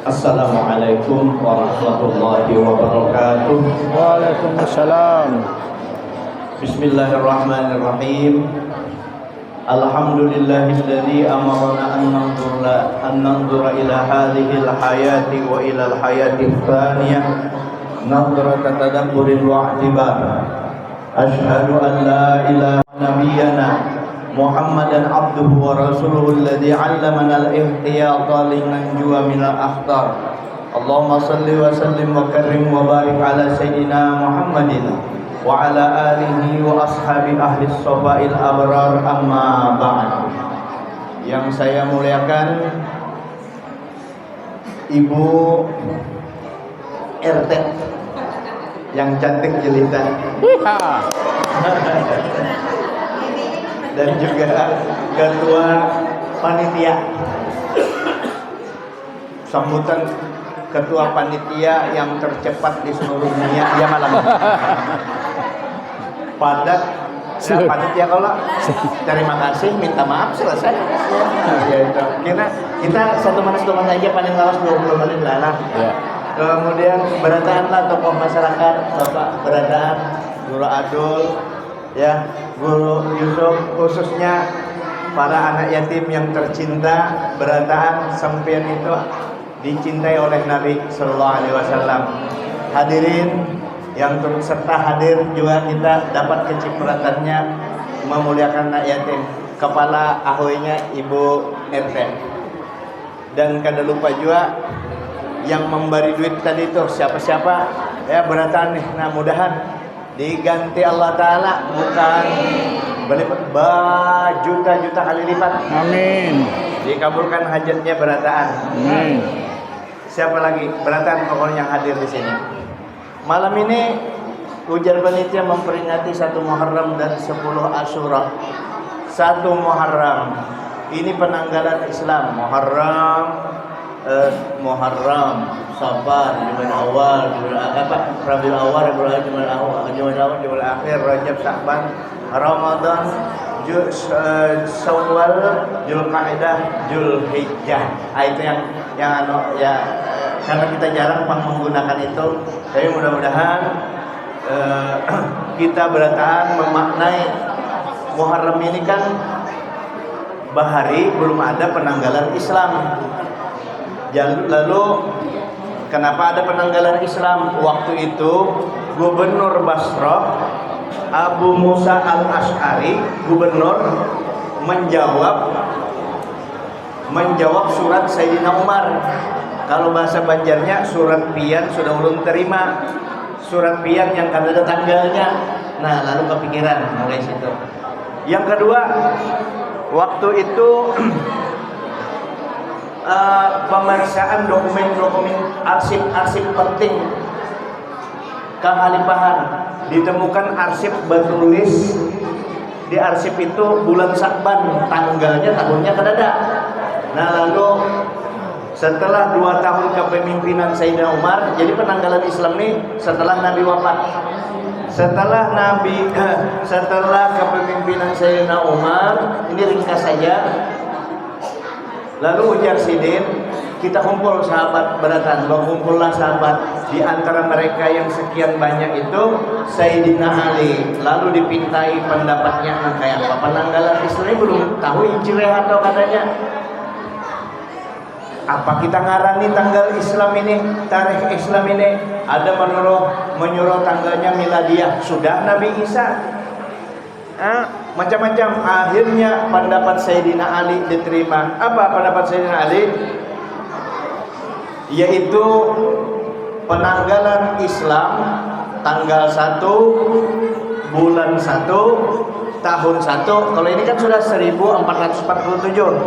Assalamualaikum warahmatullahi wabarakatuh. Waalaikumsalam. Bismillahirrahmanirrahim. Alhamdulillahilladzi amarna an nanzura ila hadhil hayati wa ila al hayati tsaniyah nazrata tadabburin wa i'tibar. Asyhadu an la ilaha nabiyyana Muhammadan abduhu wa rasuluhu alladzi 'allamana al-ihtiyata linanjuwa minal akhtar. Allahumma salli wa sallim wa karrim wa barik ala sayyidina Muhammadin wa ala alihi wa ashabi ahli sofa'il abrar, amma ba'd. Yang saya muliakan Ibu RT yang cantik jelita dan juga ketua panitia. Sambutan ketua panitia yang tercepat di seluruh dunia ya malam. Padat ya, panitia kalau terima kasih minta maaf selesai. Ya itu. Kita 1 menit aja paling lawas 20 menit lah. Ya. Kemudian beradaanlah tokoh masyarakat, Bapak Beradaan, Guru Adul, ya, Guru Yusuf, khususnya para anak yatim yang tercinta. Berataan sampean itu dicintai oleh Nabi Sallallahu Alaihi Wasallam. Hadirin yang turut serta hadir juga kita dapat kecipratannya memuliakan anak yatim. Kepala ahoynya Ibu RT. Dan kada lupa juga yang memberi duit tadi itu siapa-siapa ya, berataan nih. Nah, mudahan diganti Allah Ta'ala, bukan berlipat juta-juta kali lipat. Amin. Dikabulkan hajatnya berataan. Amin. Siapa lagi berataan pokoknya yang hadir di sini. Malam ini ujar panitia memperingati 1 Muharram dan 10 Asyura. 1 Muharram ini penanggalan Islam. Muharram, Safar, Jumadil Awal, Rabiul Awal, Jumadil Akhir, Rajab, Sya'ban, Ramadan, Syawal, Dzulqa'dah, Dzulhijjah. Itu yang ya, karena kita jarang menggunakan itu, tapi mudah-mudahan kita berataan memaknai Muharram ini kan bahari belum ada penanggalan Islam. Lalu kenapa ada penanggalan Islam? Waktu itu Gubernur Basrah Abu Musa al-Ash'ari, gubernur, menjawab surat Sayyidina Umar. Kalau bahasa Banjarnya surat pian sudah ulun terima, surat pian yang kada ada tanggalnya. Nah, lalu kepikiran mulai situ. Yang kedua, waktu itu pemeriksaan dokumen-dokumen arsip penting kehalifahan. Ditemukan arsip batu tulis. Di arsip itu bulan Sya'ban, tanggalnya tahunnya kan ada. Nah, lalu setelah 2 tahun kepemimpinan Sayyidina Umar, jadi penanggalan Islam ini setelah Nabi wafat. Setelah kepemimpinan Sayyidina Umar, ini ringkas saja. Lalu ujar Sidin, kita kumpul sahabat berataan, berkumpullah sahabat. Di antara mereka yang sekian banyak itu Sayyidina Ali. Lalu dipintai pendapatnya kayak apa penanggalan Islam ini, belum tahu hijriah atau katanya. Apa kita ngarani tanggal Islam ini, tarikh Islam ini? Ada menyuruh tanggalnya miladiah, sudah Nabi Isa. Macam-macam. Akhirnya pendapat Sayyidina Ali diterima. Apa pendapat Sayyidina Ali? Yaitu penanggalan Islam tanggal 1 bulan 1 tahun 1. Kalau ini kan sudah 1447.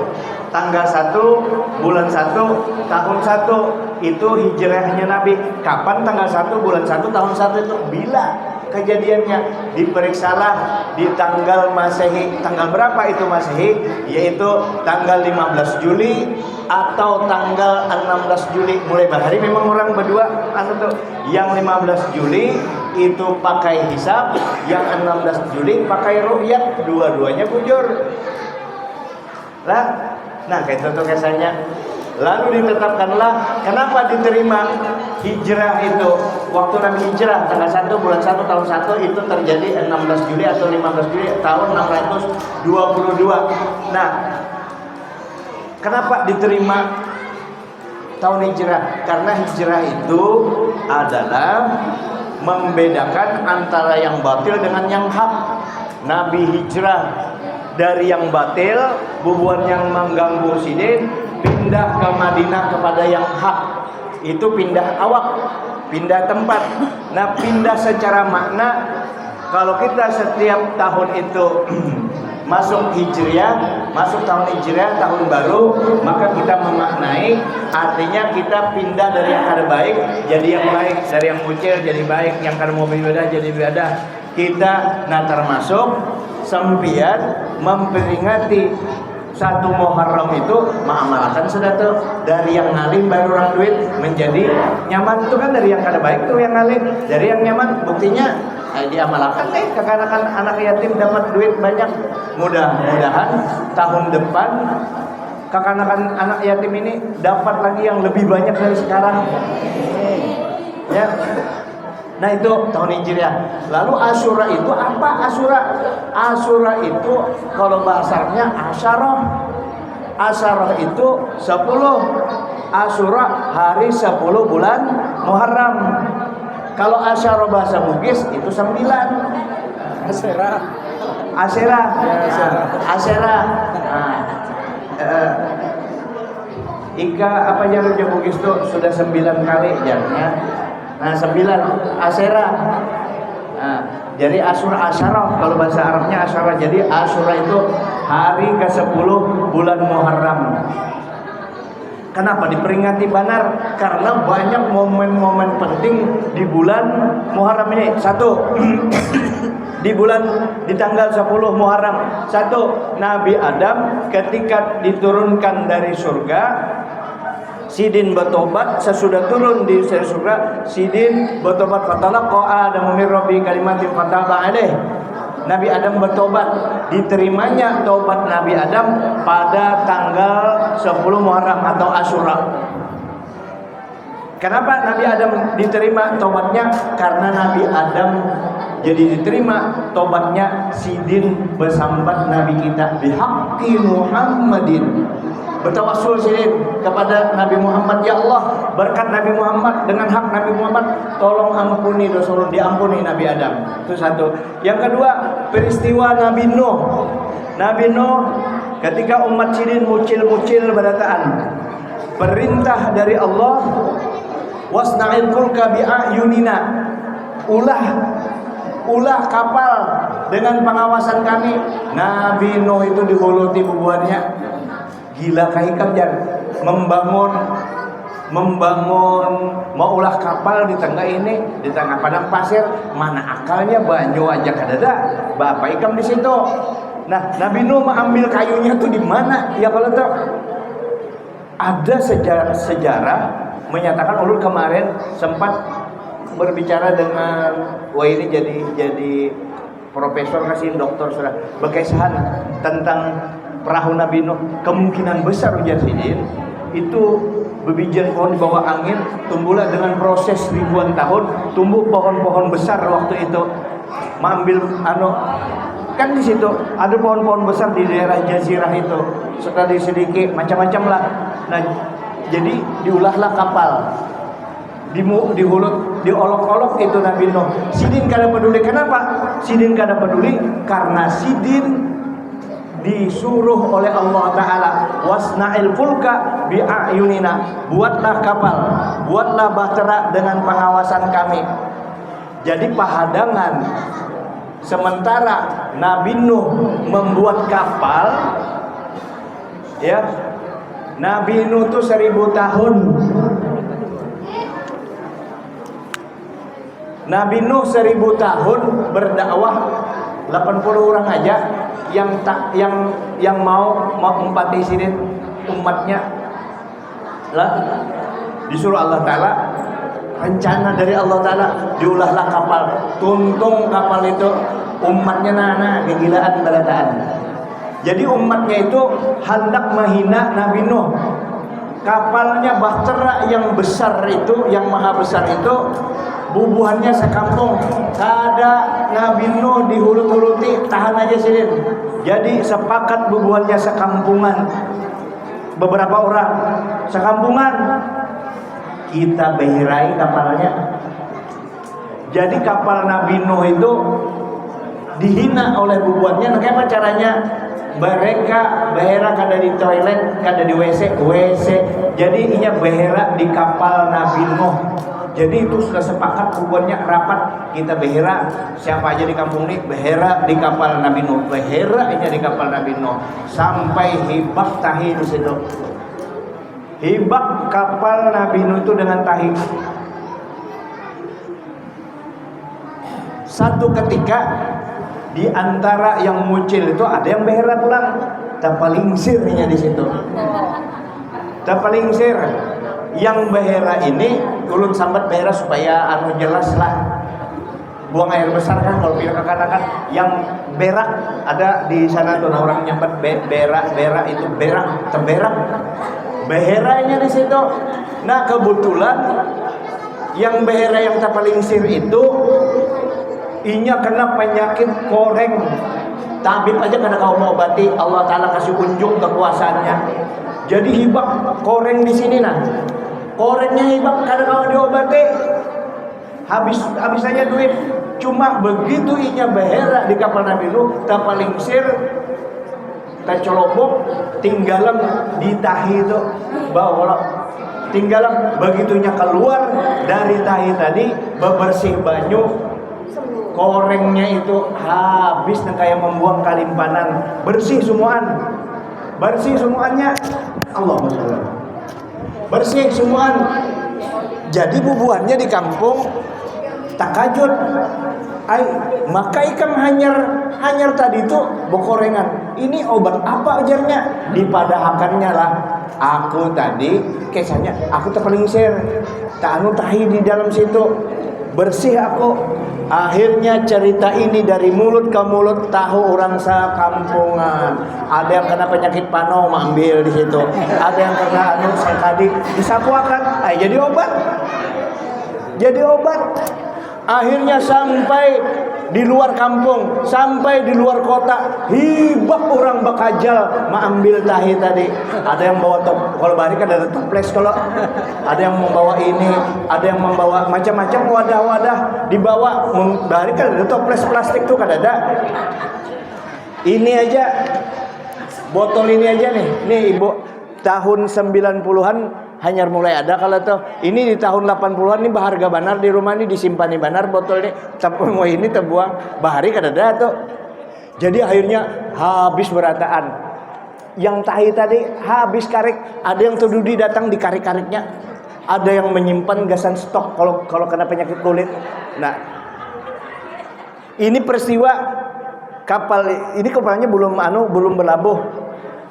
Tanggal 1 bulan 1 tahun 1 itu hijrahnya Nabi. Kapan tanggal 1 bulan 1 tahun 1 itu? Bila kejadiannya? Diperiksalah di tanggal Masehi. Tanggal berapa itu Masehi? Yaitu tanggal 15 Juli atau tanggal 16 Juli. Mulai bahari memang orang berdua yang 15 Juli itu pakai hisab, yang 16 Juli pakai ru'yat, dua-duanya bujur lah. Nah kayak itu kesannya. Lalu ditetapkanlah, kenapa diterima hijrah itu? Waktu Nabi hijrah tanggal 1 bulan 1 tahun 1 itu terjadi 16 Juli atau 15 Juli tahun 622. Nah, kenapa diterima tahun hijrah? Karena hijrah itu adalah membedakan antara yang batil dengan yang hak. Nabi hijrah dari yang batil, bubuan yang mengganggu sidin, pindah ke Madinah kepada yang hak. Itu pindah awak, pindah tempat. Nah, pindah secara makna, kalau kita setiap tahun itu masuk hijriah, masuk tahun hijriah, tahun baru, maka kita memaknai artinya kita pindah dari yang kada baik jadi yang baik, dari yang mucil jadi baik, yang kada mau beribadah jadi beribadah. Kita termasuk sempian memperingati 1 Muharram itu mengamalkan sedatu dari yang ngalim baru orang duit menjadi nyaman. Itu kan dari yang kada baik tuh yang ngalim, dari yang nyaman buktinya diamalkan nih kekanakan anak yatim dapat duit banyak. Mudah-mudahan tahun depan kekanakan anak yatim ini dapat lagi yang lebih banyak dari sekarang ya. Nah, itu tahun hijriah. Lalu Asyura itu apa? Asyura itu kalau bahasanya Asyarah. Asyarah itu 10. Asyura hari 10 bulan Muharram. Kalau Asyarah bahasa Bugis itu 9. Asyera. Ika apa jarum Bugis itu sudah 9 kali jarnya. Nah, 9 Asyera. Nah, jadi Asyarah kalau bahasa Arabnya Asyarah. Jadi Asyura itu hari ke-10 bulan Muharram. Kenapa diperingati banar? Karena banyak momen-momen penting di bulan Muharram ini. 1 di tanggal 10 Muharram. 1, Nabi Adam ketika diturunkan dari surga, Sidin bertobat. Sesudah turun di surga, Sidin bertobat, fatalaqa Adamu min rabbi kalimatin fataba alaih. Nabi Adam bertobat, diterimanya taubat Nabi Adam pada tanggal 10 Muharram atau Asyura. Kenapa Nabi Adam diterima taubatnya? Karena Nabi Adam jadi diterima taubatnya, Sidin bersambat Nabi kita bihaqqi Muhammadin. Bertawassul Sidin kepada Nabi Muhammad, ya Allah, berkat Nabi Muhammad, dengan hak Nabi Muhammad, tolong ampuni dosa, diampuni Nabi Adam. Itu 1. Yang kedua, peristiwa Nabi Nuh. Nabi Nuh ketika umat Sidin mucil-mucil berataan, perintah dari Allah, wasna'il fulka bi'ayunina, ulah kapal dengan pengawasan kami. Nabi Nuh itu dihuluti bubuannya. Gila kahikam jan, membangun mau ulah kapal di tengah padang pasir, mana akalnya banyu aja kadada. Bapak ikam di situ. Nah, Nabi Nuh mengambil kayunya tuh di mana? Ya kalau tuh ada sejarah menyatakan ulun kemarin sempat berbicara dengan ini jadi profesor kasih doktor sudah berkesahan tentang perahu Nabi Nuh. Kemungkinan besar ujar Sidin itu bebijan pohon di bawah angin, tumbuhlah dengan proses ribuan tahun, tumbuh pohon-pohon besar waktu itu. Mengambil kan di situ ada pohon-pohon besar di daerah Jazirah itu. Setelah diselidiki macam-macam lah. Nah, jadi diulahlah kapal. Dihulut, diolok-olok itu Nabi Nuh. Sidin kada peduli. Kenapa? Sidin kada peduli karena Sidin disuruh oleh Allah Ta'ala, wasna'il fulka bi'ayunina, buatlah kapal, buatlah bahtera dengan pengawasan kami. Jadi pahadangan sementara Nabi Nuh membuat kapal, ya, Nabi Nuh itu 1000 tahun. Nabi Nuh 1000 tahun berdakwah, 80 orang aja yang mau empati Sidin umatnya lah, disuruh Allah Ta'ala, rencana dari Allah Ta'ala, diulahlah kapal, tuntung kapal itu, umatnya nana kegilaan berataan. Jadi umatnya itu hendak menghina Nabi Nuh. kapalnya Bahtera yang besar itu, yang maha besar itu, bubuhannya sekampung. Kada Nabi Nuh dihulut-huluti, tahan aja sidin. Jadi sepakat bubuhannya sekampungan. Beberapa orang sekampungan, kita behirai kapalnya. Jadi kapal Nabi Nuh itu dihina oleh bubuhannya. Nah, apa caranya? Mereka behera kada di toilet, kada di WC. Jadi inya behera di kapal Nabi Nuh. Jadi itu sudah sepakat bubuhannya rapat. Kita behera, siapa aja di kampung ini behera di kapal Nabi Nuh. Behera inya di kapal Nabi Nuh. Sampai hibak tahi di situ. Hibak kapal Nabi Nuh itu dengan tahi. Satu ketika di antara yang mucil itu ada yang behera pulang, tapalingsirnya di situ. Tapalingsir. Yang behera ini ulun sambat behera supaya anu jelas lah. Buang air besar kan kalau biar kekanakan. Yang berak ada di sana tuh, nah orang nyambat berak itu berak, teberak. Beheranya di situ. Nah kebetulan yang behera yang tapalingsir itu inya kena penyakit koreng. Tabib aja kena kau mau obati, Allah Ta'ala kasih unjuk kekuasaannya. Jadi hibak koreng di sini nah. Korengnya hibak kada kau diobati. Habis aja duit. Cuma begitu inya behera di kapal Nabi Nuh, tapalingsir, tacolobok, tinggalan di tahi itu bawa. Tinggalan begitunya keluar dari tahi tadi, bebersih banyu. Korengnya itu habis kayak membuang kalimpanan, bersih semuaan, semuanya. Allahumma sholli. Bersih semuaan. Jadi bubuhannya di kampung takajud. Maka ikan hanyar tadi itu bokorengan. Ini obat apa ajarnya? Dipadahakannya lah. Aku tadi kisahnya aku terpelingsir, tak anu tahi di dalam situ. Bersih aku. Akhirnya cerita ini dari mulut ke mulut tahu orang sekampungan. Ada yang kena penyakit pano ambil di situ. Ada yang kena anu sekadik disapuakan. Jadi obat. Jadi obat. Akhirnya sampai di luar kampung, sampai di luar kota, hibak orang bakajal mengambil tahi tadi. Ada yang bawa kalau bari kan ada toples, kalau ada yang membawa ini, ada yang membawa macam-macam wadah-wadah dibawa. Bari kan ada toples plastik tuh kan ada. Ini aja botol ini aja nih ibu tahun 90-an hanya mulai ada kalau tuh. Ini di tahun 80-an nih berharga banar di rumah ini, disimpan di banar botol ini. Tapi mau ini terbuang bahari kan ada tuh. Jadi akhirnya habis berataan. Yang tahi tadi habis karik. Ada yang terdudi datang di karik-kariknya. Ada yang menyimpan gasan stok kalau kena penyakit kulit. Nah, ini peristiwa kapal ini kapalnya belum berlabuh.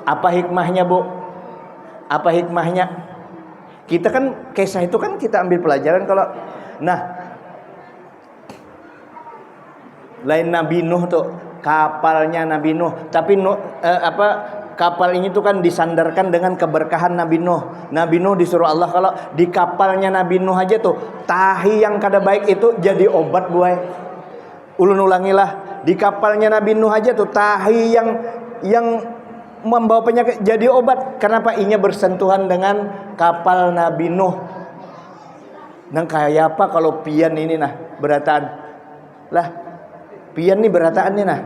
Apa hikmahnya, Bu? Apa hikmahnya? Kita kan kisah itu kan kita ambil pelajaran kalau lain Nabi Nuh tuh, kapalnya Nabi Nuh, tapi kapal ini tuh kan disandarkan dengan keberkahan Nabi Nuh. Nabi Nuh disuruh Allah kalau di kapalnya Nabi Nuh aja tuh tahi yang kada baik itu jadi obat buai. Ulun ulangilah, di kapalnya Nabi Nuh aja tuh tahi yang membawa penyakit jadi obat. Kenapa? Inya bersentuhan dengan kapal Nabi Nuh. Nang kayak apa kalau pian ini nah berataan lah, pian nih berataan nih nah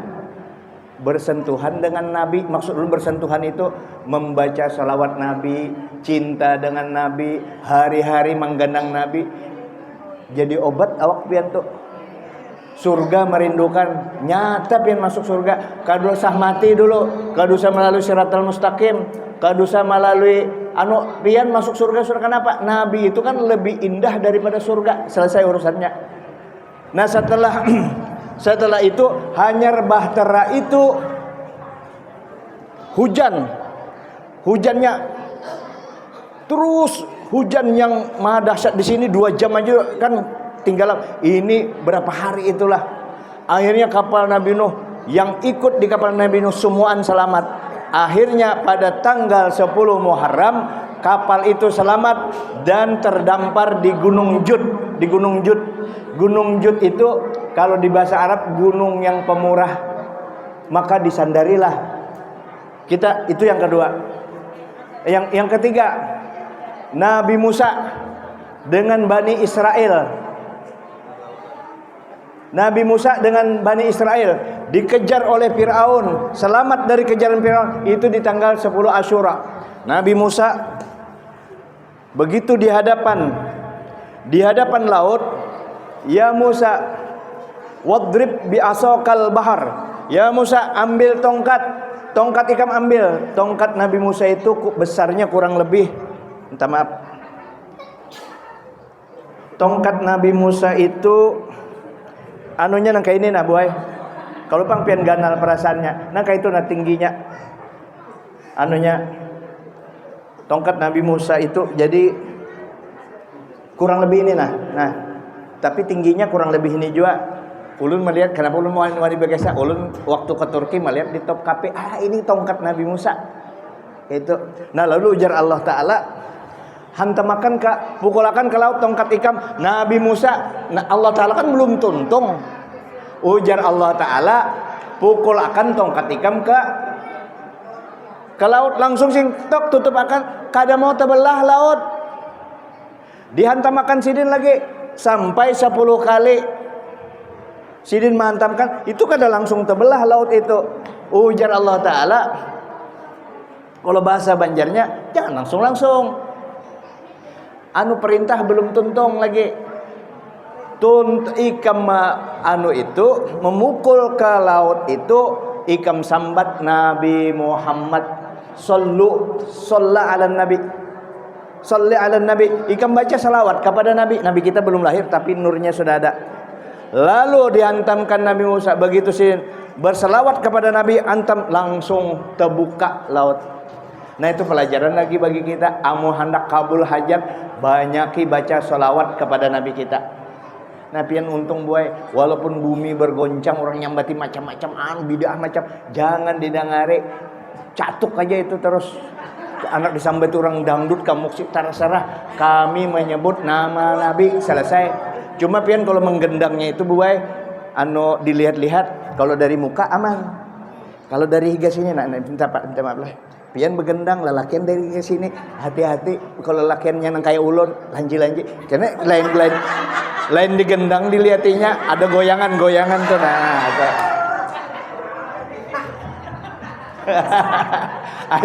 bersentuhan dengan Nabi. Maksud lu bersentuhan itu membaca salawat Nabi, cinta dengan Nabi, hari-hari menggandang Nabi. Jadi obat awak pian tuh. Surga merindukan, nyata pian masuk surga. Kada usah mati dulu, kada usah melalui siratal mustaqim, kada usah melalui pian masuk surga. Surga kenapa? Nabi itu kan lebih indah daripada surga. Selesai urusannya. Nah setelah itu hanyar Bahtera itu hujannya terus, hujan yang maha dahsyat di sini 2 jam aja kan. Tinggal ini berapa hari itulah. Akhirnya kapal Nabi Nuh yang ikut di kapal Nabi Nuh semuaan selamat. Akhirnya pada tanggal 10 Muharram kapal itu selamat dan terdampar di Gunung Jud. Di Gunung Jud. Gunung Jud itu kalau di bahasa Arab gunung yang pemurah, maka disandarilah kita. Itu yang kedua. Yang ketiga, Nabi Musa dengan Bani Israel. Nabi Musa dengan Bani Israel dikejar oleh Fir'aun, selamat dari kejaran Fir'aun. Itu di tanggal 10 Asyura. Nabi Musa begitu di hadapan laut, ya Musa, wadrib bi asokal bahar. Ya Musa, ambil tongkat ikam ambil. Tongkat Nabi Musa itu besarnya kurang lebih, minta maaf, tongkat Nabi Musa itu anunya nangka ini nah boy. Kalau pang pian ganal perasaannya, nangka itu nah tingginya anunya. Tongkat Nabi Musa itu jadi kurang lebih ini nah. Tapi tingginya kurang lebih ini juga. Ulun melihat, kenapa ulun mau berkesah? Ulun waktu ke Turki melihat di top kafe, ini tongkat Nabi Musa. Itu. Nah, lalu ujar Allah Ta'ala, hantamakan pukulakan ke laut tongkat ikam Nabi Musa. Nah, Allah Ta'ala kan belum tuntung. Ujar Allah Ta'ala, pukulakan tongkat ikam ke laut, langsung tok tutup akan kada mau terbelah laut. Dihantam akan sidin lagi sampai 10 kali. Sidin menghantamkan, itu kada langsung terbelah laut itu. Ujar Allah Ta'ala, kalau bahasa Banjarnya, jangan langsung. Anu perintah belum tuntung lagi. Ikam itu memukul ke laut itu, ikam sambat Nabi Muhammad sallu ala Nabi. Salli ala Nabi. Ikam baca salawat kepada Nabi. Nabi kita belum lahir tapi nurnya sudah ada. Lalu dihantamkan Nabi Musa, begitu sih berselawat kepada Nabi, antam langsung terbuka laut. Nah, itu pelajaran lagi bagi kita. Amu hendak kabul hajat, banyaki baca selawat kepada Nabi kita. Nah, pian untung boy, walaupun bumi bergoncang, orang nyambati macam-macam bidah macam, jangan didengari, catuk aja itu terus. Anak disambati orang dangdut, kamu sih terserah, kami menyebut nama Nabi, selesai. Cuma pian kalau menggendangnya itu buai, dilihat-lihat, kalau dari muka aman, kalau dari higa sini, minta maaf lah. Pian begendang, lelakian dari higa sini, hati-hati. Kalau lelakiannya nang kayak ulun, lanji, karena lain digendang dilihatinya ada goyangan tuh,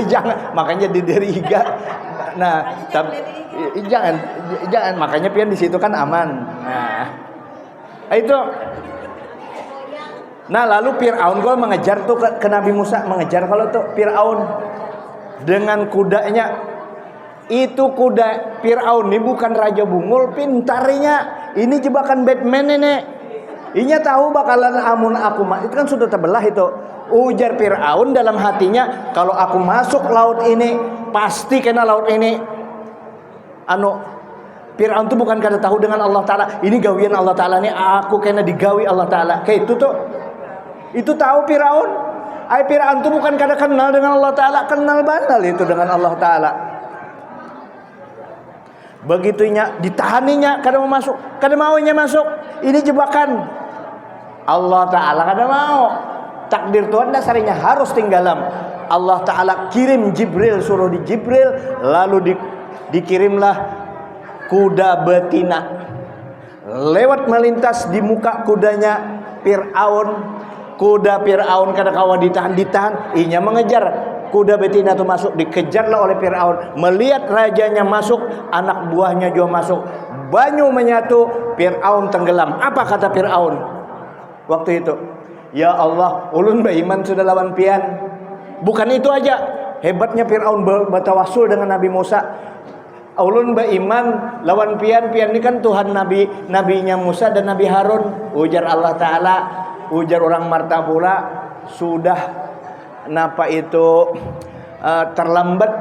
jangan, makanya dari higa. Nah, jangan, makanya pian di situ kan aman. Nah, itu. Nah, lalu Fir'aun kalau mengejar tuh ke Nabi Musa, mengejar kalau tuh Fir'aun dengan kudanya. Itu kuda Fir'aun ini bukan raja bungul, pintarnya. Ini jebakan Batman nenek. Inya tahu bakalan amun aku itu kan sudah terbelah itu. Ujar Fir'aun dalam hatinya, kalau aku masuk laut ini pasti kena laut ini. Fir'aun tuh bukan kada tahu dengan Allah Ta'ala. Ini gawian Allah Ta'ala nih, aku kena digawi Allah Ta'ala. Kayak itu tuh. Itu tahu Fir'aun. Fir'aun tuh bukan kada kenal dengan Allah Ta'ala, kenal banal itu dengan Allah Ta'ala. Begitunya ditahaninya, kada mau masuk, kada maunya masuk. Ini jebakan Allah Ta'ala, kada mau. Takdir Tuhan dasarnya harus tinggalam. Allah Ta'ala kirim Jibril, suruh di Jibril, lalu dikirimlah kuda betina lewat melintas di muka kudanya Fir'aun. Kuda Fir'aun kada kawan ditahan, inya mengejar. Kuda betina itu masuk, dikejarlah oleh Fir'aun. Melihat rajanya masuk, anak buahnya juga masuk. Banyu menyatu, Fir'aun tenggelam. Apa kata Fir'aun waktu itu? Ya Allah, ulun beriman sudah lawan pian. Bukan itu aja, hebatnya Fir'aun bertawasul dengan Nabi Musa. Ulun beriman lawan pian ini kan Tuhan nabinya Musa dan Nabi Harun. Ujar Allah Ta'ala, ujar orang Martapura, sudah napa itu terlambat.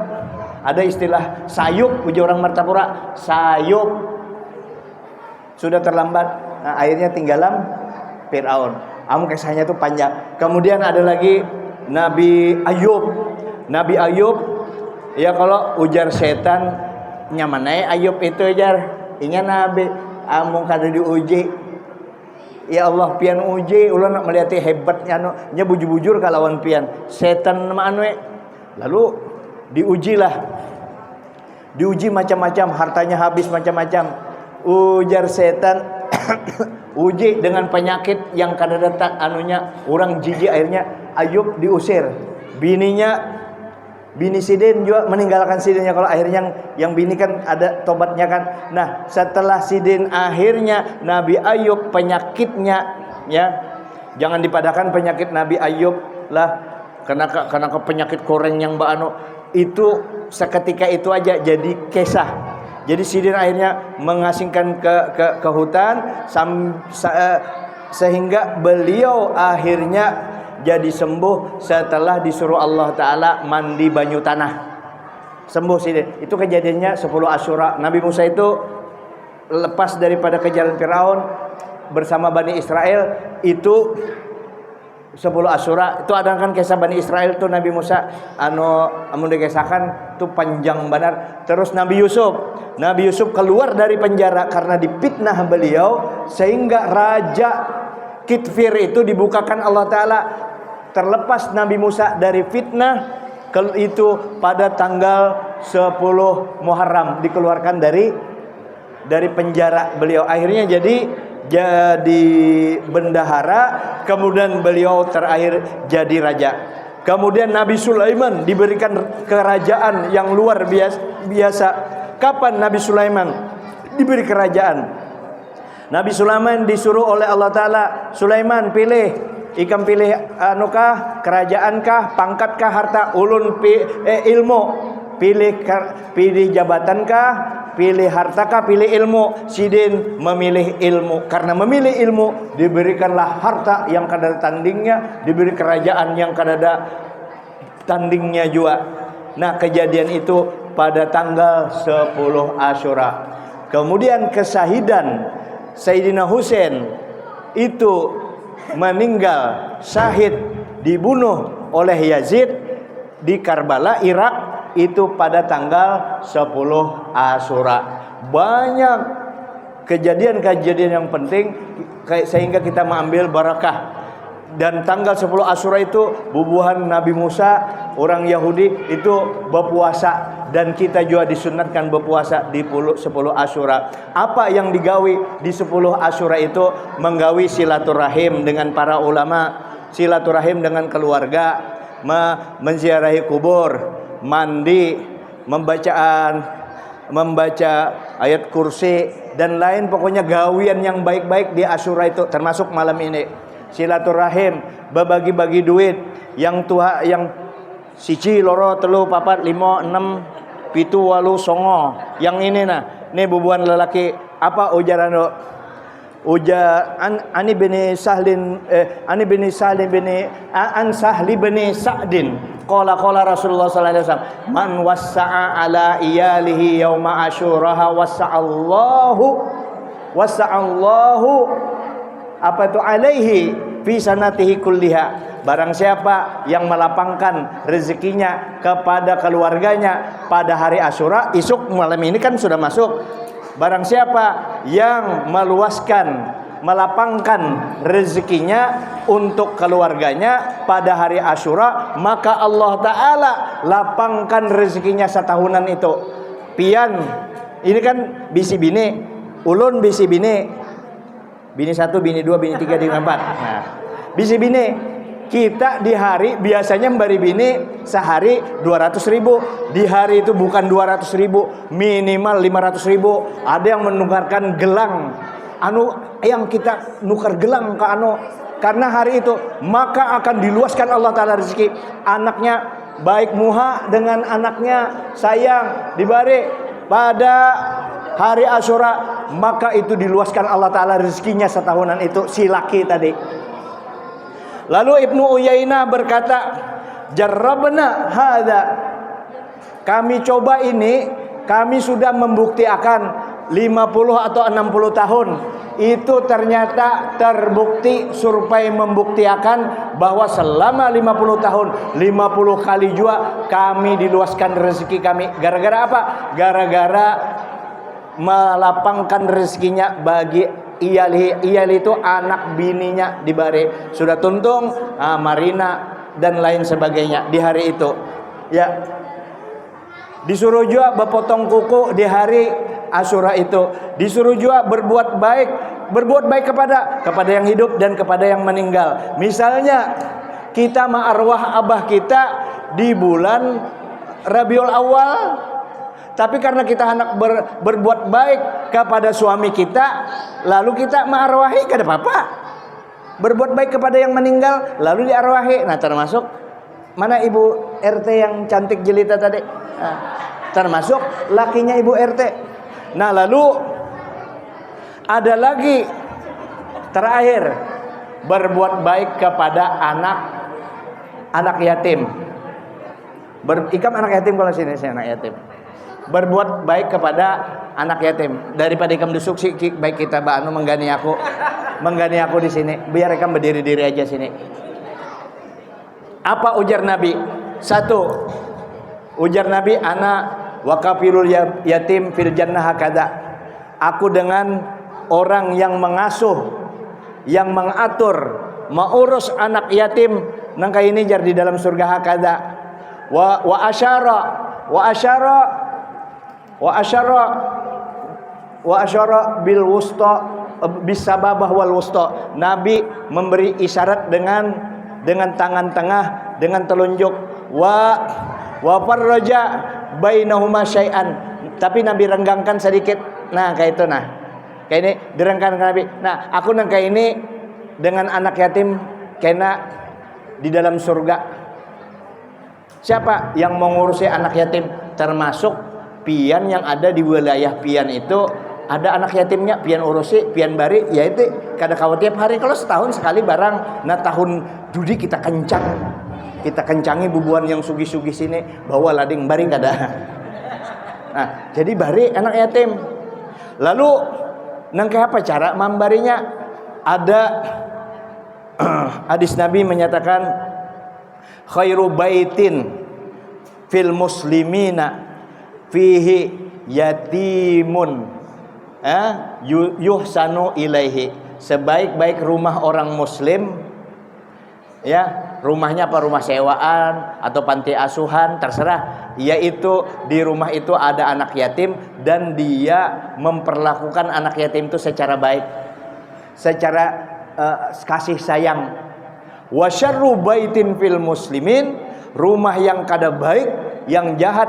Ada istilah sayup, ujar orang Martapura, sayup, sudah terlambat. Nah, akhirnya tinggalam Fir'aun. Kisahnya itu panjang. Kemudian ada lagi Nabi Ayub. Nabi Ayub Ya kalau ujar setan nyamanai Ayub itu jar. Ingat nabi amun kada diuji. Ya Allah pian uji ulah nak melihat hebatnya nya bujur-bujur kalawan pian. Setan mah lalu diujilah. Diuji macam-macam, hartanya habis macam-macam. Ujar setan uji dengan penyakit yang kada datang orang jijik, akhirnya Ayub diusir. Bini Sidin juga meninggalkan Sidinnya. Kalau akhirnya yang bini kan ada tobatnya kan. Nah setelah Sidin akhirnya Nabi Ayub penyakitnya ya, jangan dipadakan penyakit Nabi Ayub lah karena penyakit koreng yang bano itu seketika itu aja jadi kesah. Jadi Sidin akhirnya mengasingkan ke hutan sehingga beliau akhirnya jadi sembuh setelah disuruh Allah Ta'ala mandi banyu tanah. Sembuh Sidin. Itu kejadiannya 10 Asyura. Nabi Musa itu lepas daripada kejaran Firaun bersama Bani Israel itu 10 Asyura. Itu ada kan kisah Bani Israel tuh Nabi Musa amun dikisahkan tuh panjang benar. Terus Nabi Yusuf keluar dari penjara karena dipitnah beliau sehingga raja Kitfir itu dibukakan Allah Ta'ala. Terlepas Nabi Musa dari fitnah itu pada tanggal 10 Muharram dikeluarkan dari penjara beliau. Akhirnya jadi bendahara, kemudian beliau terakhir jadi raja. Kemudian Nabi Sulaiman diberikan kerajaan yang luar biasa. Kapan Nabi Sulaiman diberi kerajaan? Nabi Sulaiman disuruh oleh Allah Ta'ala, Sulaiman pilih anukah, kerajaankah, pangkatkah, harta, ulun ilmu, pilih jabatankah, pilih hartakah, pilih ilmu. Sidin memilih ilmu. Karena memilih ilmu diberikanlah harta yang kada tandingnya, diberi kerajaan yang kada ada tandingnya juga. Nah kejadian itu pada tanggal 10 Asyura. Kemudian kesahidan Sayyidina Husain itu meninggal syahid dibunuh oleh Yazid di Karbala, Irak itu pada tanggal 10 Asyura. Banyak kejadian-kejadian yang penting sehingga kita mengambil barakah. Dan tanggal 10 Asyura itu bubuhan Nabi Musa, orang Yahudi itu berpuasa, dan kita juga disunatkan berpuasa di 10 Asyura. Apa yang digawi di 10 Asyura itu? Menggawi silaturahim dengan para ulama, silaturahim dengan keluarga, menziarahi kubur, mandi, membaca ayat kursi dan lain, pokoknya gawian yang baik-baik di Asyura itu, termasuk malam ini. Silaturahim, berbagi-bagi duit yang tuha yang siji loro telu papat lima enam pitu walu songo. Yang ini ini bubuhan lelaki apa ujaran ani bin Sahlin an Sahli bin Sa'din qala Rasulullah sallallahu alaihi wasallam man wassa'a ala iyalihi yauma asyuraha wasa'allahu apa itu alaihi fi sanatihi kulliha. Barang siapa yang melapangkan rezekinya kepada keluarganya pada hari Asyura, isuk malam ini kan sudah masuk. Barang siapa yang melapangkan rezekinya untuk keluarganya pada hari Asyura, maka Allah Ta'ala lapangkan rezekinya setahunan itu. Pian ini kan bisi bini, ulun bisi bini. Bini 1, bini 2, bini 3, bini 4. Nah, bisi bini kita di hari biasanya memberi bini sehari 200.000. Di hari itu bukan 200.000, minimal 500.000. Ada yang menukarkan gelang. Yang kita nukar gelang ke karena hari itu maka akan diluaskan Allah Ta'ala rezeki. Anaknya baik muha dengan anaknya sayang dibari pada hari Asyura, maka itu diluaskan Allah Ta'ala rezekinya setahunan itu, si laki tadi. Lalu Ibnu Uyainah berkata, jarrabna hadza, kami coba ini, kami sudah membuktikan 50 atau 60 tahun. Itu ternyata terbukti survei membuktikan bahwa selama 50 tahun 50 kali juga kami diluaskan rezeki kami. Gara-gara apa? Gara-gara melapangkan rezekinya bagi Iyal itu anak bininya di Bare. Sudah tuntung, Marina dan lain sebagainya di hari itu. Ya. Disuruh juga berpotong kuku di hari Asyura itu. Disuruh juga berbuat baik kepada yang hidup dan kepada yang meninggal. Misalnya kita ma'arwah abah kita di bulan Rabiul Awal, tapi karena kita hendak berbuat baik kepada suami kita, lalu kita ma'arwahi, kada apa-apa. Berbuat baik kepada yang meninggal lalu diarwahi. Nah, termasuk mana Ibu RT yang cantik jelita tadi? Nah, termasuk lakinya Ibu RT. Nah, lalu ada lagi terakhir, berbuat baik kepada anak yatim. Ikam anak yatim kalau sini saya anak yatim. Berbuat baik kepada anak yatim. Daripada ikam dusuk sih baik kita banu menggani aku di sini. Biar ikam berdiri-diri aja sini. Apa ujar Nabi? 1. Ujar Nabi, ana wakafirul yatim fil jannah hakada. Aku dengan orang yang mengasuh, yang mengatur, mengurus anak yatim nangka ini jar di dalam surga hakada. Wa asyara bil wusta bisababah wal wusta. Nabi memberi isyarat dengan tangan tengah, dengan telunjuk. Wa farraja bainahuma syai'an. Tapi Nabi renggangkan sedikit. Nah, kayak itu nah. Kayak ini direnggang Nabi. Nah, aku nang kayak ini dengan anak yatim kena di dalam surga. Siapa yang mengurusi anak yatim? Termasuk pian yang ada di wilayah pian itu ada anak yatimnya, pian urusi, pian bari, ya itu kada kawat tiap hari. Kalau setahun sekali barang. Nah, tahun judi kita kencangi bubuan yang sugi-sugi sini bawa lading bari kada. Nah, jadi bari anak yatim. Lalu nang kayak apa cara membarinya? Ada hadis Nabi menyatakan khairu baitin fil muslimina fihi yatimun yuhsanu ilaihi. Sebaik-baik rumah orang muslim, ya, rumahnya apa, rumah sewaan atau panti asuhan, terserah, yaitu di rumah itu ada anak yatim dan dia memperlakukan anak yatim itu secara baik, secara kasih sayang. Wa syarru baitin fil muslimin, rumah yang kada baik, yang jahat,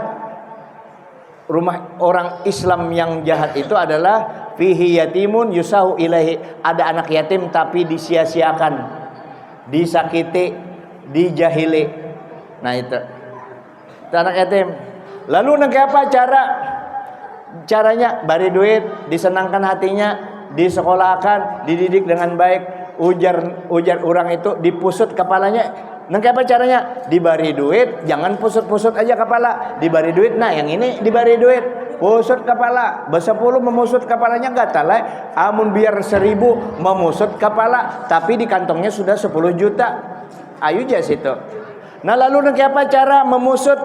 rumah orang Islam yang jahat itu adalah fihi yatimun yusahu ilaihi, ada anak yatim tapi disia-siakan, disakiti, dijahili. Nah, itu anak yatim. Lalu nang apa caranya? Bari duit, disenangkan hatinya, disekolahkan, dididik dengan baik. Ujar orang itu dipusut kepalanya. Nang apa caranya? Dibari duit, jangan pusut-pusut aja kepala. Dibari duit, nah yang ini dibari duit, pusut kepala. Bersepuluh memusut kepalanya gatal. Amun biar 1000 memusut kepala, tapi di kantongnya sudah 10 juta. Ayo jas itu. Nah, lalu nang apa cara memusut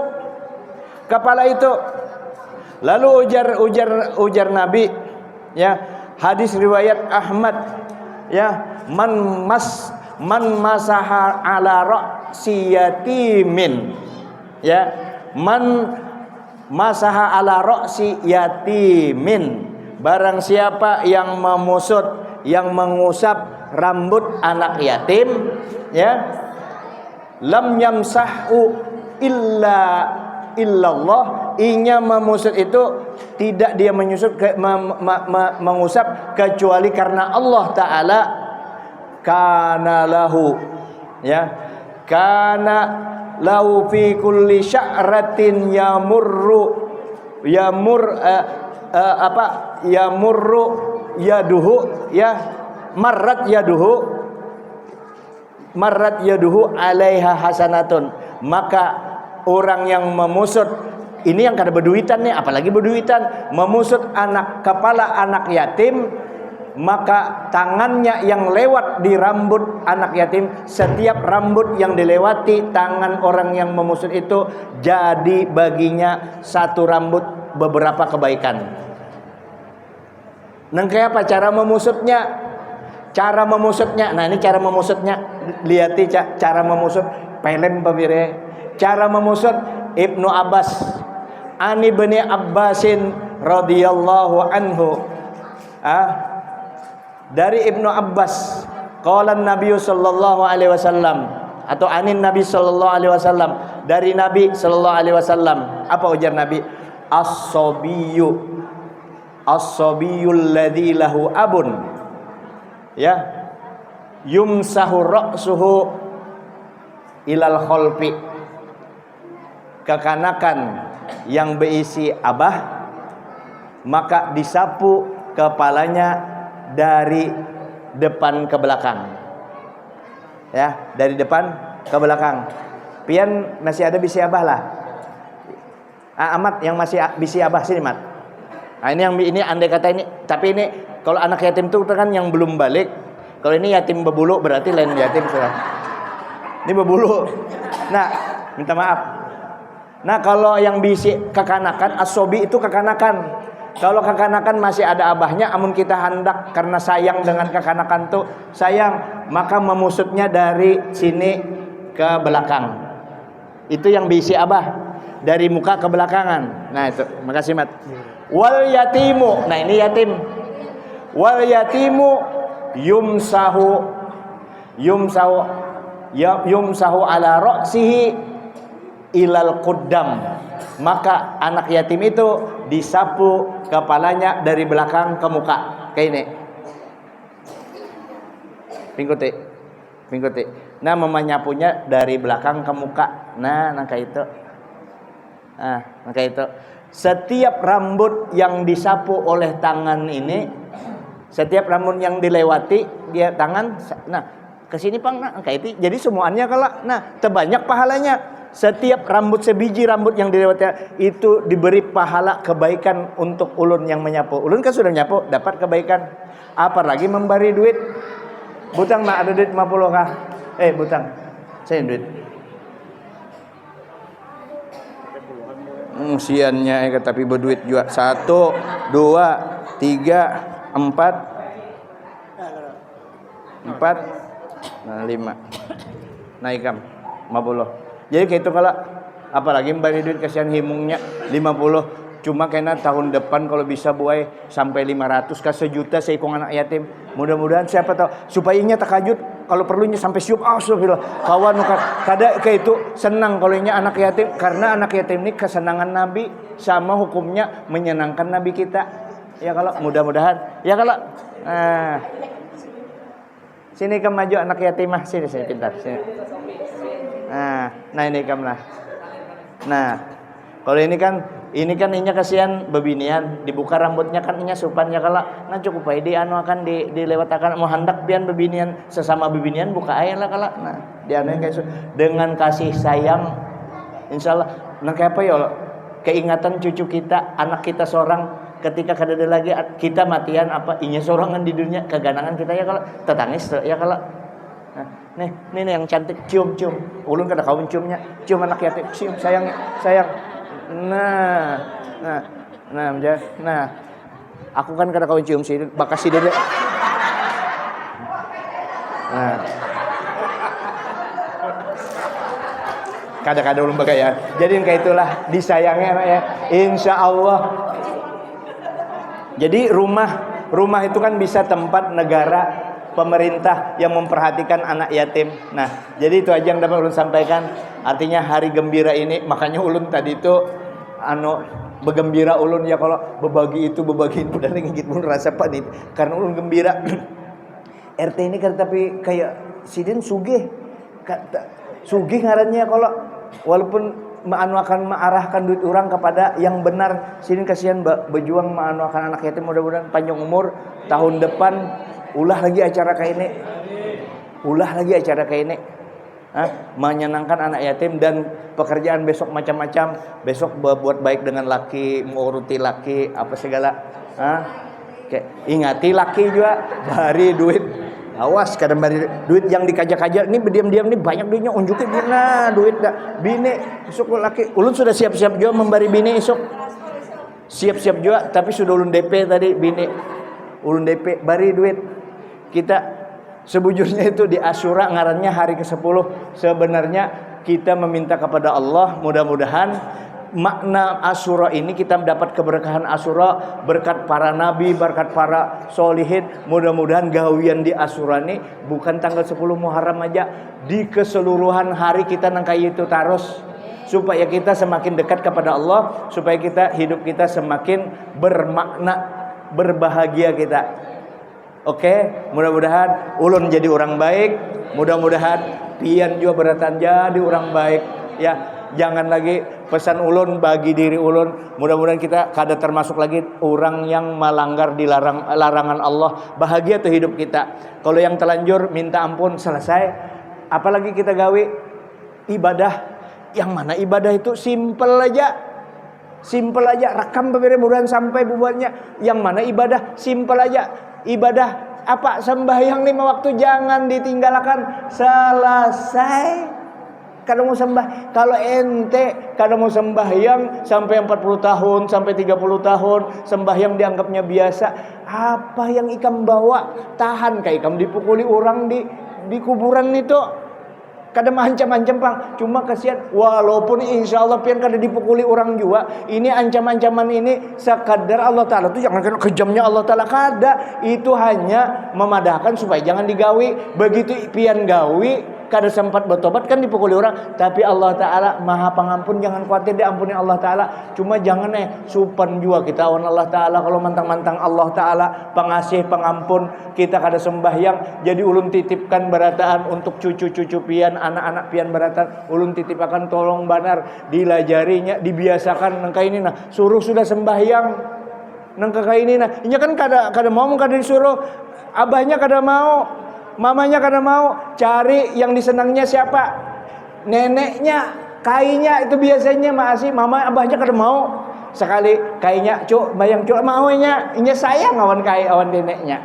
kepala itu? Lalu ujar Nabi, ya, hadis riwayat Ahmad, ya, man masaha ala ra'si yatimin, ya, man masaha ala ra'si yatimin, barang siapa yang memusut, yang mengusap rambut anak yatim, ya, lam yamsahu illallah, inya memusut itu tidak dia mengusap kecuali karena Allah Ta'ala. Kana lahu, ya, kana lahu fi kulli sya'ratin yamurru yaduhu, ya, marrat yaduhu alaiha hasanatun. Maka orang yang memusut ini yang kada berduitan nih, apalagi berduitan, memusut kepala anak yatim, maka tangannya yang lewat di rambut anak yatim, setiap rambut yang dilewati tangan orang yang memusut itu jadi baginya satu rambut beberapa kebaikan. Nengke apa cara memusutnya? Cara memusutnya, nah ini cara memusutnya, lihati cara memusut, pelem pabire. Cara memusut Ibnu Abbas, Ani bin Abbasin radhiyallahu anhu. Dari Ibnu Abbas, qala Nabi sallallahu alaihi wasallam, atau anin Nabi sallallahu alaihi wasallam, dari Nabi sallallahu alaihi wasallam. Apa ujar Nabi? As-sabiyul ladzi lahu abun, ya, yumsahu ra'suhu ilal kholfi. Kekanakan yang berisi abah, maka disapu kepalanya dari depan ke belakang, ya, dari depan ke belakang. Pian masih ada bisi abah lah. Amat yang masih bisi abah sini, Mat. Nah, ini andai kata ini, tapi ini kalau anak yatim itu kan yang belum balik. Kalau ini yatim bebulu berarti lain yatim sudah. Ini bebulu. Nah, minta maaf. Nah, kalau yang bisi kekanakan, asobi itu kekanakan. Kalau kekanakan masih ada abahnya, amun kita hendak karena sayang dengan kekanakan tuh sayang, maka memusutnya dari sini ke belakang. Itu yang bisi abah, dari muka ke belakangan. Nah itu, makasih Mat. Wal yatimu, nah ini yatim. Wal yatimu yumsahu ala ra'sihi ilal quddam. Maka anak yatim itu disapu kepalanya dari belakang ke muka, kayak ini. Pingkuti. Nah, menyapunya dari belakang ke muka. Nah, kayak itu. Kayak itu. Setiap rambut yang disapu oleh tangan ini, setiap rambut yang dilewati dia tangan, nah kesini pang, nah kayak itu. Jadi semuanya kalau, nah terbanyak pahalanya. Setiap rambut, sebiji rambut yang dilewati itu diberi pahala kebaikan untuk ulun yang menyapu. Ulun kan sudah nyapu, dapat kebaikan. Apalagi memberi duit. Butang nak ada duit 50 kah? Butang, saya duit. Siannya tapi berduit juga. 1, 2, 3, 4, 5. Naikam 50. Jadi kayak itu kalau apalagi memberi duit kasihan himungnya 50. Cuma karena tahun depan kalau bisa buai sampai 500 ke sejuta seikong anak yatim. Mudah-mudahan siapa tahu supaya inya takajud kalau perlunya sampai syup. Astagfirullah. Kawan kada kayak itu senang kalau inya anak yatim, karena anak yatim ini kesenangan Nabi sama hukumnya menyenangkan Nabi kita. Ya kalau mudah-mudahan. Ya kalau sini ke maju anak yatimah, sini pintar sini. Nah ini kamlah. Nah, kalau ini kan inya kasihan bebinian, dibuka rambutnya kan inya supannya kalau nah cukup aja di anu akan dilewatakan mau hendak pian bebinian sesama bebinian buka air lah kalau nah di anu kayak dengan kasih sayang insyaallah nang kayak apa ya keingatan cucu kita, anak kita seorang ketika kada ada lagi kita matian apa inya sorangan di dunia keganangan kita ya kalau tetangis ya kalau nah, nih yang cantik cium ulun kada kawin cium anak yatim cium sayang nah aku kan kada kawin cium sih bakasi dia nah kada ulun bagai ya jadi kayak itulah disayangnya anak ya insyaallah. Jadi rumah itu kan bisa tempat negara pemerintah yang memperhatikan anak yatim. Nah, jadi itu aja yang dapat ulun sampaikan. Artinya hari gembira ini, makanya ulun tadi itu begembira ulun ya kalau berbagi itu dan ngigit ulun rasa panik karena ulun gembira. RT ini kan tapi kayak sidin sugih ngarannya kalau walaupun akan mengarahkan duit orang kepada yang benar. Sidin kasihan berjuang akan anak yatim, mudah-mudahan panjang umur tahun depan ulah lagi acara kayak ini. menyenangkan anak yatim, dan pekerjaan besok macam-macam. Besok buat baik dengan laki, menguruti laki, apa segala. Ingati laki juga, bari duit. Awas kadang bari duit yang dikajak-kajak. Ini berdiam-diam nih banyak duitnya, unjukin dina duit dah. Bini esok laki. Ulun sudah siap-siap juga membari bini esok. Siap-siap juga, tapi sudah ulun DP tadi bini. Ulun DP bari duit. Kita sebujurnya itu di Asyura ngarannya hari ke-10. Sebenarnya kita meminta kepada Allah, mudah-mudahan makna Asyura ini kita mendapat keberkahan Asyura berkat para nabi, berkat para solihin. Mudah-mudahan gawian di Asyura ini bukan tanggal 10 Muharram aja, di keseluruhan hari kita nangkai itu terus, supaya kita semakin dekat kepada Allah, supaya kita hidup kita semakin bermakna, berbahagia kita. Oke, mudah-mudahan ulun jadi orang baik, mudah-mudahan pian juga beratan jadi orang baik ya. Jangan lagi pesan ulun bagi diri ulun, mudah-mudahan kita kada termasuk lagi orang yang melanggar di larangan Allah. Bahagia tuh hidup kita. Kalau yang telanjur minta ampun, selesai. Apalagi kita gawe ibadah, yang mana ibadah itu simple aja, rekam mudah-mudahan sampai buatnya. Yang mana ibadah simple aja. Ibadah apa? Sembahyang 5 waktu jangan ditinggalkan. Selesai. Kalau mau sembah, kalau ente kalau mau sembahyang sampai 40 tahun, sampai 30 tahun, sembahyang dianggapnya biasa. Apa yang ikam bawa? Tahan kayak ikam dipukuli orang di kuburan itu. Kadang ancam-ancam pang, cuma kasihan. Walaupun insya Allah pian kada dipukuli orang juga, ini ancam-ancaman ini sekadar Allah Ta'ala tuh jangan kena kejamnya Allah Ta'ala, kada. Itu hanya memadahkan supaya jangan digawi. Begitu pian gawi, kada sempat bertobat kan dipukuli orang. Tapi Allah Ta'ala maha pengampun, jangan khawatir diampuni Allah Ta'ala. Cuma jangan supan juga kita awan Allah Ta'ala. Kalau mantang-mantang Allah Ta'ala pengasih pengampun, kita kada sembahyang. Jadi ulun titipkan berataan untuk cucu-cucu pian, anak-anak pian beratan. Ulun titip akan tolong banar dilajarinya, dibiasakan nangka ini nah. Suruh sudah sembahyang nangka ini nah. Ini kan kada mau kada disuruh. Abahnya kada mau, mamanya kada mau. Cari yang disenangnya siapa? Neneknya, kainya itu biasanya masih mama abahnya kada mau. Sekali kainya cuk bayang cuk maunya, inya sayang awan kai awan neneknya.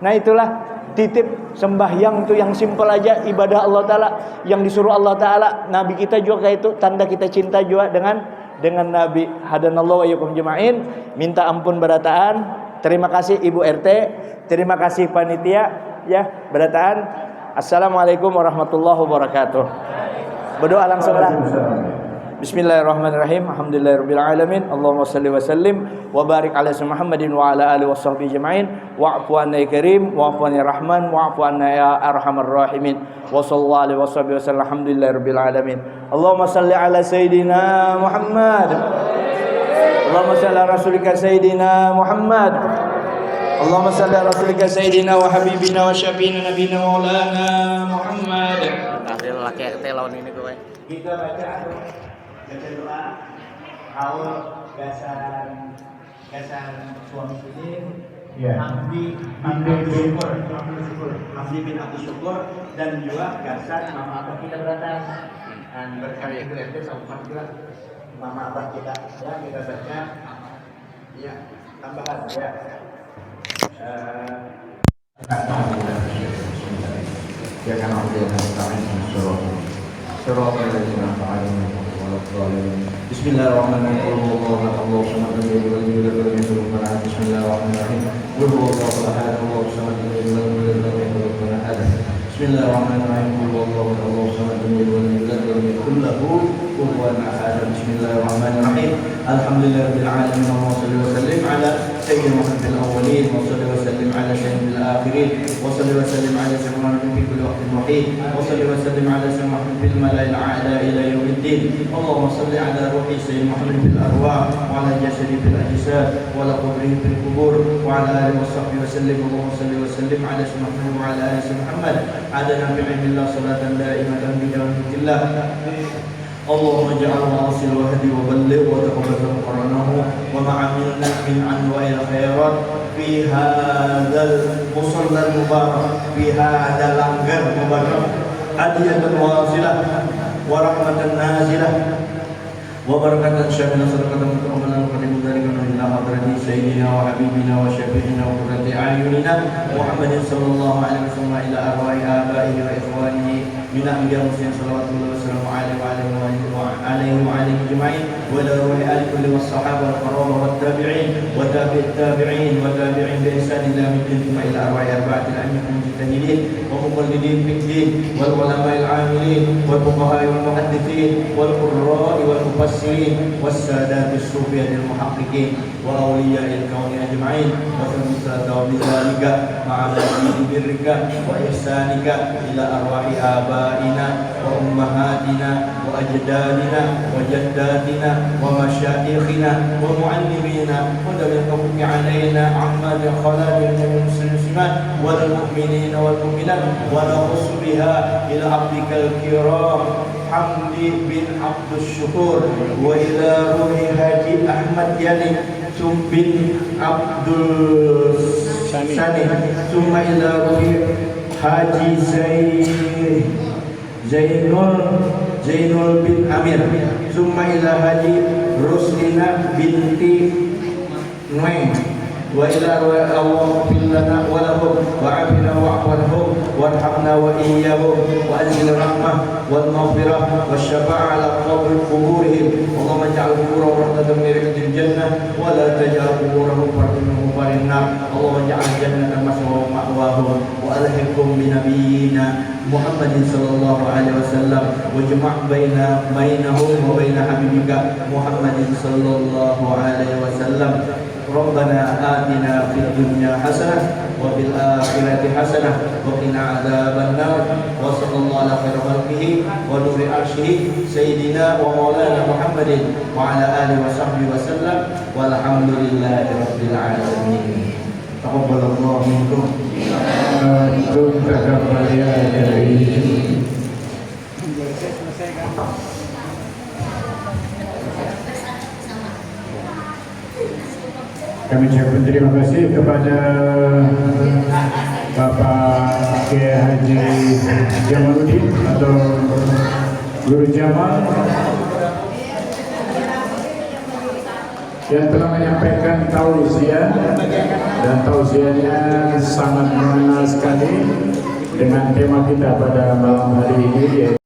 Nah itulah titip sembahyang tuh yang simpel aja, ibadah Allah Ta'ala yang disuruh Allah Ta'ala. Nabi kita juga kayak itu, tanda kita cinta juga dengan Nabi. Hadanallahu wa iyyakum jema'in. Minta ampun berataan. Terima kasih Ibu RT, terima kasih panitia ya berataan. Assalamualaikum warahmatullahi wabarakatuh. Berdoa langsung lah. Bismillahirrahmanirrahim. Alhamdulillahirabbil alamin. Allahumma shalli wa sallim wa barik ala Muhammadin wa ala alihi washabbihi ajmain. Wa'fu anna ya karim, wa'fu anna ya rahman, wa'fu anna ya arhamar rahimin. Wa sallallahu alaihi washabbihi wasallam. Alhamdulillahirabbil alamin. Allahumma shalli ala sayidina Muhammad. Allahumma shalli ala rasulika sayidina Muhammad. Allahumma shalli ala rasulika sayidina wa habibina wa syafiina nabiyina maulana Muhammad. Tahlil laki telon ini kowe. Kita baca doa haul gasan suami istri, Hamdi bin Abdul Syukur dan juga gasan mama abah kita beratan. Dan berkarya itu sama juga mama abah kita ya, kita baca ya tambahan ya. Ya kan Bismillahirrahmanirrahim. Bismillahirrahmanirrahim. Alhamdulillahirabbil alamin. Allahumma shalli wa sallim ala sayyidina Muhammadil awwalin wa shalli wa sallim ala sayyidil akhirin wa shalli wa sallim ala sayyidina Muhammadin fi kulli waqtin wa hin wa shalli wa sallim ala sayyidina Muhammadin fil mala'il a'la ila yaumiddin. Allahumma shalli ala ruhi sayyidina Muhammadin fil arwah wa ala jasadi fil ajsad wa ala qabrihi fil qubur wa ala alihi wa sahbihi wa sallim. Allahumma shalli wa sallim ala sayyidina Muhammad wa ala ali sayyidina Muhammad adana bi ilmillah salatan da'imatan bi jannatillahi. اللهم اجعل واصل وهدي وبلغ وتقبل قرانه ومع من انواع الخيرات في هذا المصلى المبارك في هذا اللنجر المبارك hadiyatan wasilah wa rahmatan nazilah wa barakatan syamilah sadaqatan mukarramatan qadimu dzalika ila hadrati sayyidina wa habibina wa syafi'ina wa qurrati a'yunina Muhammadin sallallahu alaihi wasallam ila arwahi abaihi wa ikhwanihi min anbiya'i muslimin sallallahu alaihi wa alihi ajma'in wa ila arwahi ali kulli was-sahaba wal qaraba wat tabi'in wa tabi'it tabi'in wa tabi'in bi ihsan ila yaumiddin ila arwahi arba'atil a'immatil mujtahidin wa muqallidin fid din wal ulama'il 'amilin wal fuqaha'i wal muhaddithin wal qurra'i wal mufassirin was sadatis sufiyatil muhaqqiqin wa awliya'il kauni ajma'in wa sallallahu bidzalika ma'a birrika wa ihsanika ila arwahi abaina wa ummahatina wa ajdadina wa jaddatina wa masyayikhina wa muallimina wa dawil alaina amma bi khalaqil muslimin wal mu'minina wal mu'minat wa naqus biha ila abdikal kiram Hamdi bin Abdus Syukur wa ila ruhi Haji Ahmad Yani bin Abdul Sani summa ila ruhi Haji Zainul bin Amir summa ila Haji Ruslina binti Nuaim wa ila Allahumma fil lana wa lahum wa afina wa ahwanhum warhamna wa iyyahum wa anzil rahmah wal maghfirah wasyafa'a ala quburihim Allahumma ij'al quburahum rawdatan min riyadil jannah wa la taj'al quburahum fardan nar Allahumma ij'al jannatan ma'wahum wa alhiqhum bi nabiyyina Muhammadin sallallahu alaihi wasallam wajma' bainahum wa bain habibika Muhammadin sallallahu alaihi wasallam Rabbana atina fid dunya hasanah wa fil akhirati hasanah wa qina adzabannar wa sallallahu ala khairi khalqihi wa nuri arsyihi sayyidina wa maulana Muhammadin wa ala alihi wa sahbihi wa sallam walhamdulillahi rabbil alamin. Taqabbalallahu minkum. Antum taqabbal ya karim. Kami ucapkan terima kasih kepada Bapak Kiai Haji Jamaluddin atau Guru Jamal yang telah menyampaikan tausiah, dan tausiahnya sangat mengena sekali dengan tema kita pada malam hari ini, yaitu